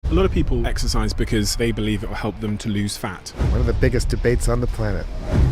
A lot of people exercise because they believe it will help them to lose fat. One of the biggest debates on the planet.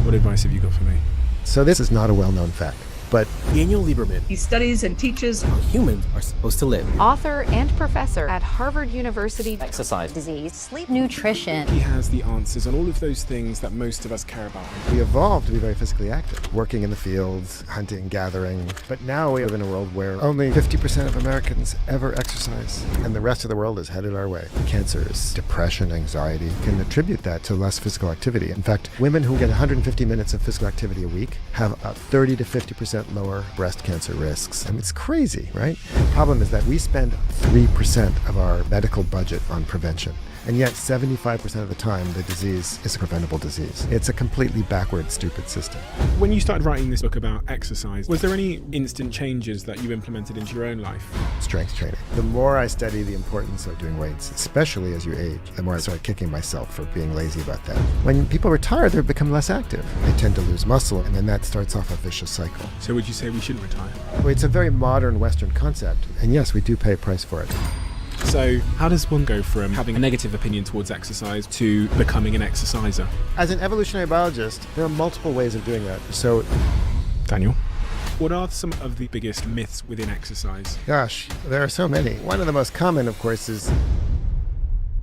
What advice have you got for me? So this is not a well-known fact, but Daniel Lieberman. He studies and teaches How humans are supposed to live. Author and professor at Harvard University. Exercise. Disease, sleep, nutrition. He has the answers on all of those things that most of us care about. we evolved to be very physically active, working in the fields, hunting, gathering. But now we live in a world where only 50% of Americans ever exercise, and the rest of the world is headed our way. Cancers, depression, anxiety can attribute that to less physical activity. In fact, women who get 150 minutes of physical activity a week have about 30 to 50% lower breast cancer risks. I mean, it's crazy, right? The problem is that we spend 3% of our medical budget on prevention. And yet 75% of the time, the disease is a preventable disease. It's a completely backward, stupid system. When you started writing this book about exercise, was there any instant changes that you implemented into your own life? Strength training. The more I study the importance of doing weights, especially as you age, the more I start kicking myself for being lazy about that. When people retire, they become less active. They tend to lose muscle, and then that starts off a vicious cycle. So would you say we shouldn't retire? Well, it's a very modern Western concept, and yes, we do pay a price for it. So how does one go from having a negative opinion towards exercise to becoming an exerciser? As an evolutionary biologist, there are multiple ways of doing that. So, Daniel? What are some of the biggest myths within exercise? gosh, there are so many. One of the most common, of course, is